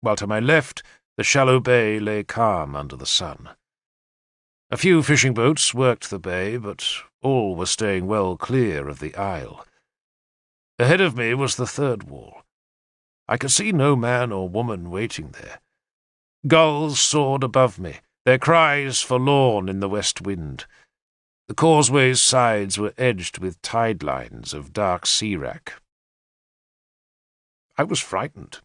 while to my left the shallow bay lay calm under the sun. A few fishing boats worked the bay, but all were staying well clear of the isle. Ahead of me was the third wall. I could see no man or woman waiting there. Gulls soared above me, their cries forlorn in the west wind. The causeway's sides were edged with tide lines of dark sea-wrack. I was frightened.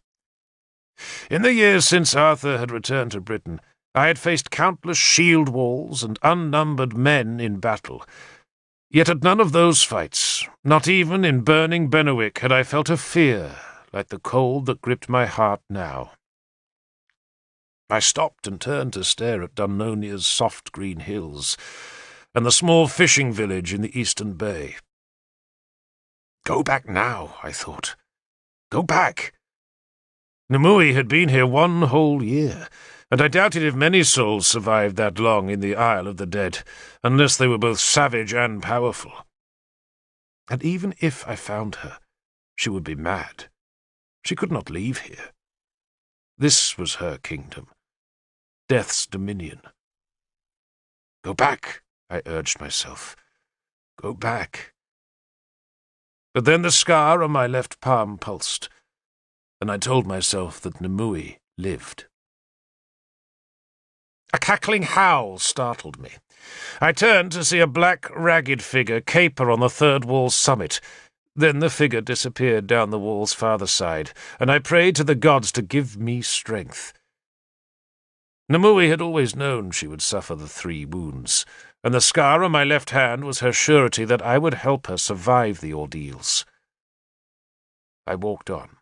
In the years since Arthur had returned to Britain, I had faced countless shield walls and unnumbered men in battle. Yet at none of those fights, not even in burning Bennewick, had I felt a fear like the cold that gripped my heart now. I stopped and turned to stare at Dunnonia's soft green hills and the small fishing village in the eastern bay. Go back now, I thought. Go back. Nimue had been here 1 whole year, and I doubted if many souls survived that long in the Isle of the Dead, unless they were both savage and powerful. And even if I found her, she would be mad. She could not leave here. This was her kingdom, Death's dominion. Go back, I urged myself. Go back. But then the scar on my left palm pulsed, and I told myself that Nimue lived. A cackling howl startled me. I turned to see a black, ragged figure caper on the third wall's summit. Then the figure disappeared down the wall's farther side, and I prayed to the gods to give me strength. Nimue had always known she would suffer the 3 wounds, and the scar on my left hand was her surety that I would help her survive the ordeals. I walked on.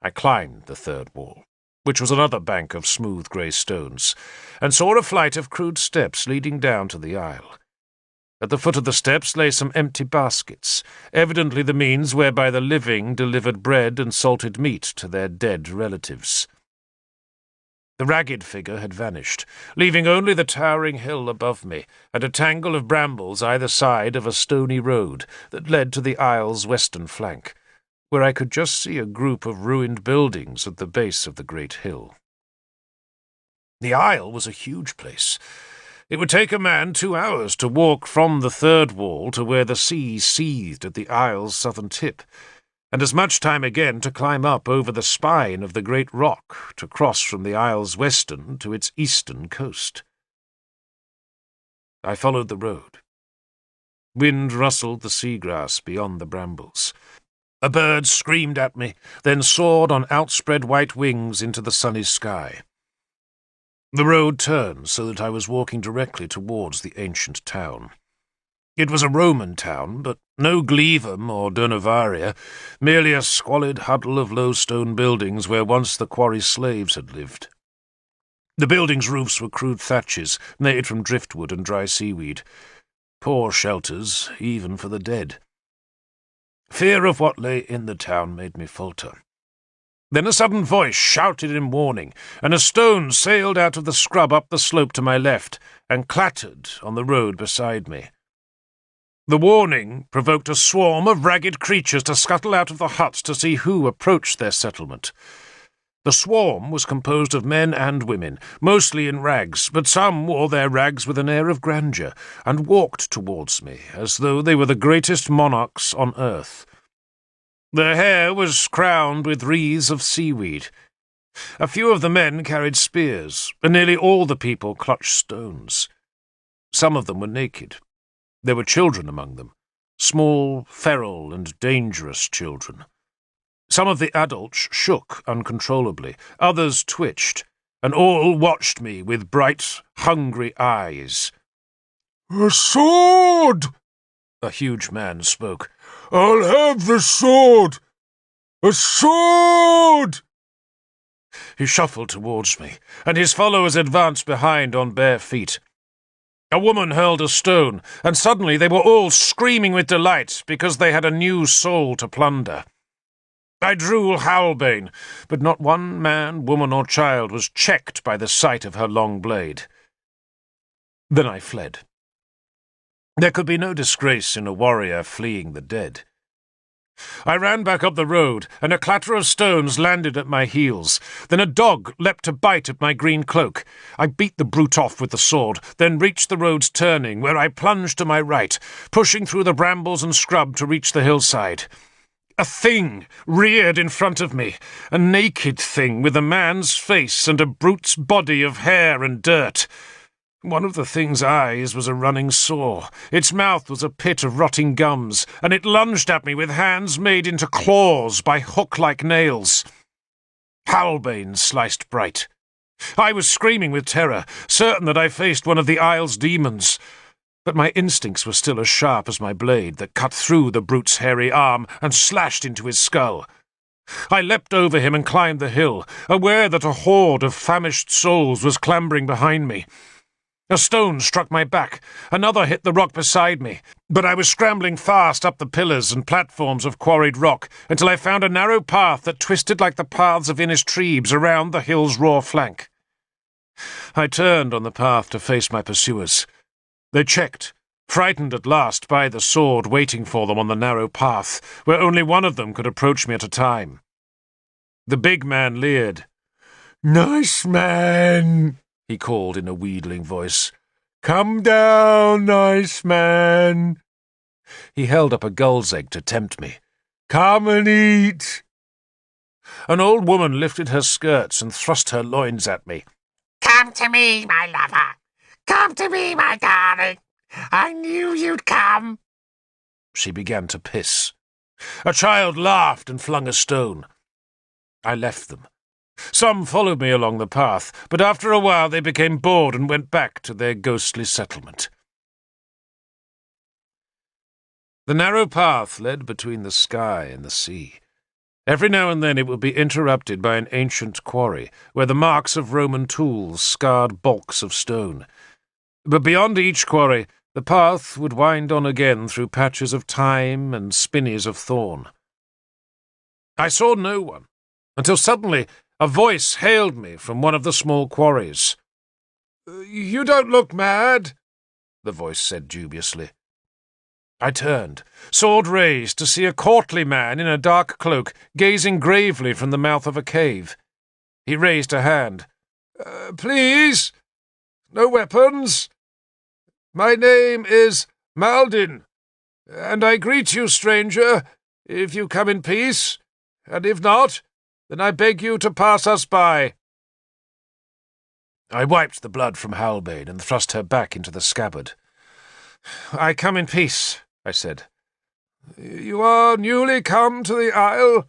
I climbed the third wall, which was another bank of smooth grey stones, and saw a flight of crude steps leading down to the isle. At the foot of the steps lay some empty baskets, evidently the means whereby the living delivered bread and salted meat to their dead relatives. The ragged figure had vanished, leaving only the towering hill above me and a tangle of brambles either side of a stony road that led to the isle's western flank, where I could just see a group of ruined buildings at the base of the great hill. The isle was a huge place. It would take a man 2 hours to walk from the third wall to where the sea seethed at the isle's southern tip, and as much time again to climb up over the spine of the great rock to cross from the isle's western to its eastern coast. I followed the road. Wind rustled the seagrass beyond the brambles. A bird screamed at me, then soared on outspread white wings into the sunny sky. The road turned so that I was walking directly towards the ancient town. It was a Roman town, but no Glevum or Durnovaria, merely a squalid huddle of low stone buildings where once the quarry slaves had lived. The buildings' roofs were crude thatches, made from driftwood and dry seaweed. Poor shelters, even for the dead. Fear of what lay in the town made me falter. Then a sudden voice shouted in warning, and a stone sailed out of the scrub up the slope to my left and clattered on the road beside me. The warning provoked a swarm of ragged creatures to scuttle out of the huts to see who approached their settlement. The swarm was composed of men and women, mostly in rags, but some wore their rags with an air of grandeur, and walked towards me as though they were the greatest monarchs on earth. Their hair was crowned with wreaths of seaweed. A few of the men carried spears, and nearly all the people clutched stones. Some of them were naked. There were children among them, small, feral, and dangerous children. Some of the adults shook uncontrollably, others twitched, and all watched me with bright, hungry eyes. "A sword!" a huge man spoke. "I'll have the sword! A sword!" He shuffled towards me, and his followers advanced behind on bare feet. A woman hurled a stone, and suddenly they were all screaming with delight because they had a new soul to plunder. I drew halbane, but not one man, woman, or child was checked by the sight of her long blade. Then I fled. There could be no disgrace in a warrior fleeing the dead. I ran back up the road, and a clatter of stones landed at my heels. Then a dog leapt to bite at my green cloak. I beat the brute off with the sword, then reached the road's turning, where I plunged to my right, pushing through the brambles and scrub to reach the hillside. A thing reared in front of me, a naked thing with a man's face and a brute's body of hair and dirt. One of the thing's eyes was a running sore, its mouth was a pit of rotting gums, and it lunged at me with hands made into claws by hook-like nails. Halbane sliced bright. I was screaming with terror, certain that I faced one of the Isle's demons. But my instincts were still as sharp as my blade that cut through the brute's hairy arm and slashed into his skull. I leapt over him and climbed the hill, aware that a horde of famished souls was clambering behind me. A stone struck my back, another hit the rock beside me, but I was scrambling fast up the pillars and platforms of quarried rock until I found a narrow path that twisted like the paths of Innistribes around the hill's raw flank. I turned on the path to face my pursuers. They checked, frightened at last by the sword waiting for them on the narrow path, where only one of them could approach me at a time. The big man leered. "Nice man," he called in a wheedling voice. "Come down, nice man." He held up a gull's egg to tempt me. "Come and eat." An old woman lifted her skirts and thrust her loins at me. "Come to me, my lover. Come to me, my darling. I knew you'd come." She began to piss. A child laughed and flung a stone. I left them. Some followed me along the path, but after a while they became bored and went back to their ghostly settlement. The narrow path led between the sky and the sea. Every now and then it would be interrupted by an ancient quarry, where the marks of Roman tools scarred bulks of stone. But beyond each quarry, the path would wind on again through patches of thyme and spinneys of thorn. I saw no one, until suddenly a voice hailed me from one of the small quarries. "You don't look mad," the voice said dubiously. I turned, sword raised, to see a courtly man in a dark cloak gazing gravely from the mouth of a cave. He raised a hand. "Please, no weapons. My name is Maldin, and I greet you, stranger, if you come in peace, and if not, then I beg you to pass us by." I wiped the blood from Halbane and thrust her back into the scabbard. "I come in peace," I said. "You are newly come to the Isle?"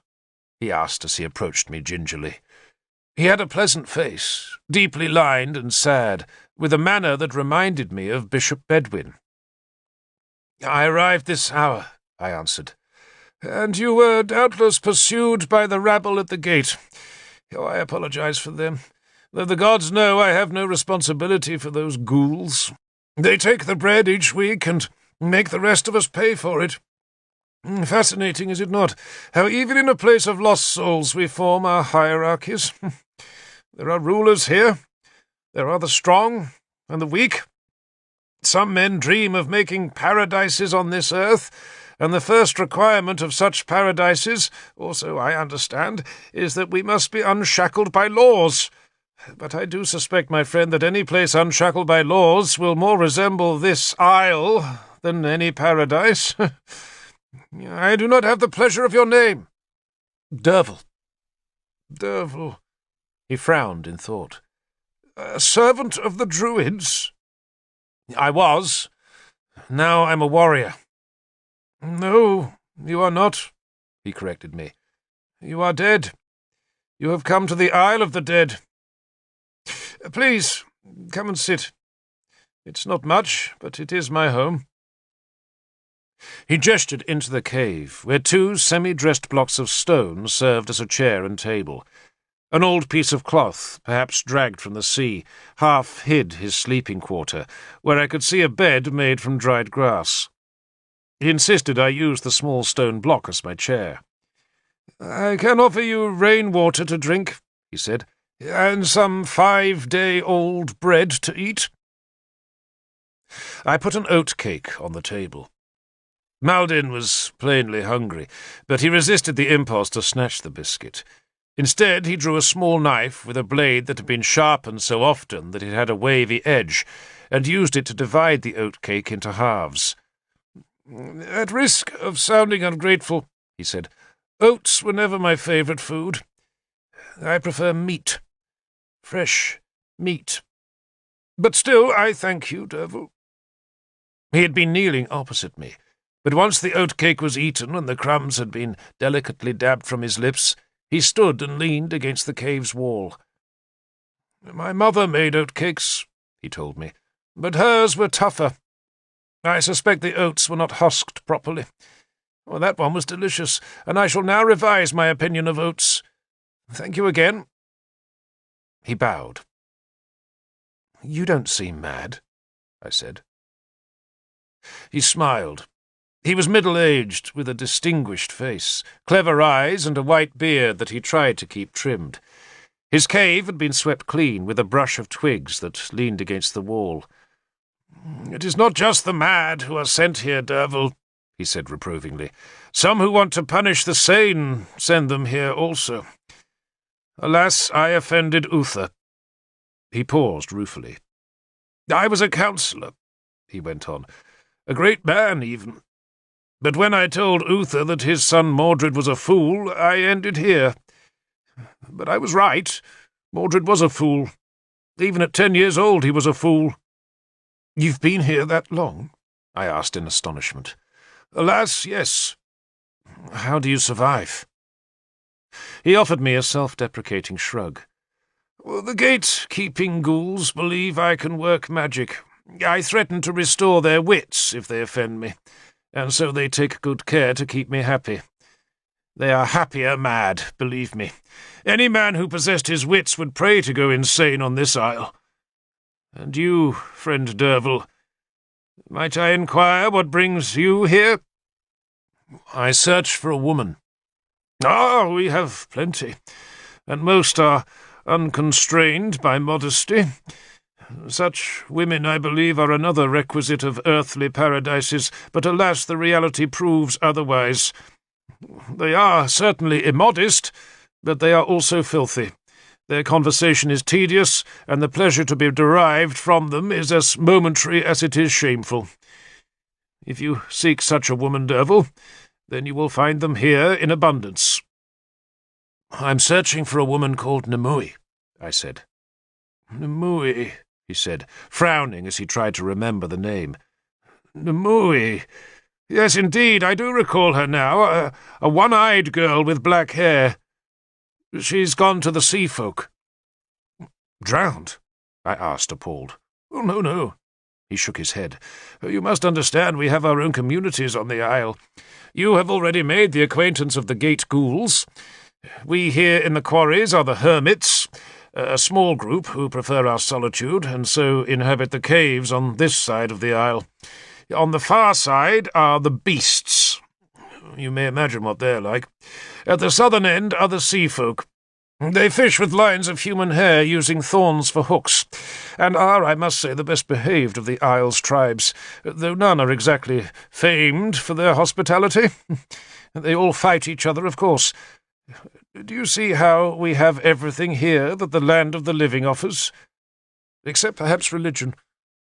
he asked as he approached me gingerly. He had a pleasant face, deeply lined and sad, with a manner that reminded me of Bishop Bedwin. "I arrived this hour," I answered. "And you were doubtless pursued by the rabble at the gate. Oh, I apologize for them, though the gods know I have no responsibility for those ghouls. They take the bread each week and make the rest of us pay for it. Fascinating, is it not, how even in a place of lost souls we form our hierarchies? There are rulers here. There are the strong and the weak. Some men dream of making paradises on this earth, and the first requirement of such paradises, or so I understand, is that we must be unshackled by laws. But I do suspect, my friend, that any place unshackled by laws will more resemble this isle than any paradise. I do not have the pleasure of your name." "Derval." "Derval." He frowned in thought. "A servant of the Druids?" "I was. Now I'm a warrior." "No, you are not," he corrected me. "You are dead. You have come to the Isle of the Dead. Please, come and sit. It's not much, but it is my home." He gestured into the cave, where two semi-dressed blocks of stone served as a chair and table. An old piece of cloth, perhaps dragged from the sea, half hid his sleeping quarter, where I could see a bed made from dried grass. He insisted I use the small stone block as my chair. "I can offer you rainwater to drink," he said, "and some 5-day-old bread to eat." I put an oat cake on the table. Maldin was plainly hungry, but he resisted the impulse to snatch the biscuit. Instead, he drew a small knife with a blade that had been sharpened so often that it had a wavy edge, and used it to divide the oatcake into halves. "At risk of sounding ungrateful," he said, "oats were never my favourite food. I prefer meat. Fresh meat. But still, I thank you, Derval." He had been kneeling opposite me, but once the oatcake was eaten and the crumbs had been delicately dabbed from his lips, he stood and leaned against the cave's wall. "My mother made oatcakes," he told me, "but hers were tougher. I suspect the oats were not husked properly. Well, that one was delicious, and I shall now revise my opinion of oats. Thank you again." He bowed. "You don't seem mad," I said. He smiled. He was middle-aged, with a distinguished face, clever eyes, and a white beard that he tried to keep trimmed. His cave had been swept clean with a brush of twigs that leaned against the wall. "It is not just the mad who are sent here, Derval," he said reprovingly. "Some who want to punish the sane send them here also. Alas, I offended Uther." He paused ruefully. "I was a counsellor," he went on, "a great man even. But when I told Uther that his son Mordred was a fool, I ended here. But I was right. Mordred was a fool. Even at 10 years old he was a fool." "You've been here that long?" I asked in astonishment. "Alas, yes." "How do you survive?" He offered me a self-deprecating shrug. "The gate-keeping ghouls believe I can work magic. I threaten to restore their wits if they offend me, and so they take good care to keep me happy. They are happier mad, believe me. Any man who possessed his wits would pray to go insane on this isle. And you, friend Derval, might I inquire what brings you here?" "I search for a woman." "Ah, we have plenty, and most are unconstrained by modesty. Such women, I believe, are another requisite of earthly paradises, but alas, the reality proves otherwise. They are certainly immodest, but they are also filthy. Their conversation is tedious, and the pleasure to be derived from them is as momentary as it is shameful. If you seek such a woman, Derval, then you will find them here in abundance." "I'm searching for a woman called Nimue," I said. "Nimue," he said, frowning as he tried to remember the name. "Nimue. Yes, indeed, I do recall her now. A one-eyed girl with black hair. She's gone to the sea folk." "Drowned?" I asked, appalled. "Oh, no." He shook his head. "You must understand we have our own communities on the isle. You have already made the acquaintance of the gate ghouls. We here in the quarries are the hermits, a small group who prefer our solitude, and so inhabit the caves on this side of the isle. On the far side are the beasts. You may imagine what they're like. At the southern end are the sea folk. They fish with lines of human hair using thorns for hooks, and are, I must say, the best behaved of the isle's tribes, though none are exactly famed for their hospitality. They all fight each other, of course. Do you see how we have everything here that the land of the living offers? Except perhaps religion,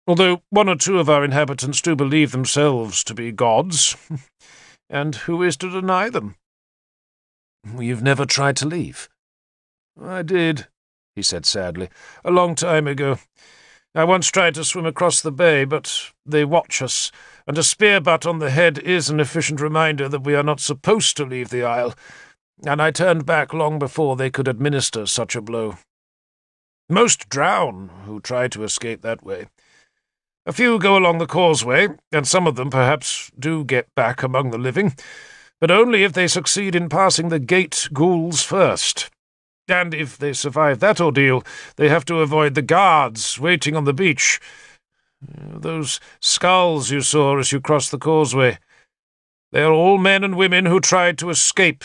although one or two of our inhabitants do believe themselves to be gods. And who is to deny them?" "You've never tried to leave?" "I did," he said sadly, "a long time ago. I once tried to swim across the bay, but they watch us, and a spear butt on the head is an efficient reminder that we are not supposed to leave the isle, and I turned back long before they could administer such a blow. Most drown who try to escape that way. A few go along the causeway, and some of them perhaps do get back among the living, but only if they succeed in passing the gate ghouls first. And if they survive that ordeal, they have to avoid the guards waiting on the beach. Those skulls you saw as you crossed the causeway, they are all men and women who tried to escape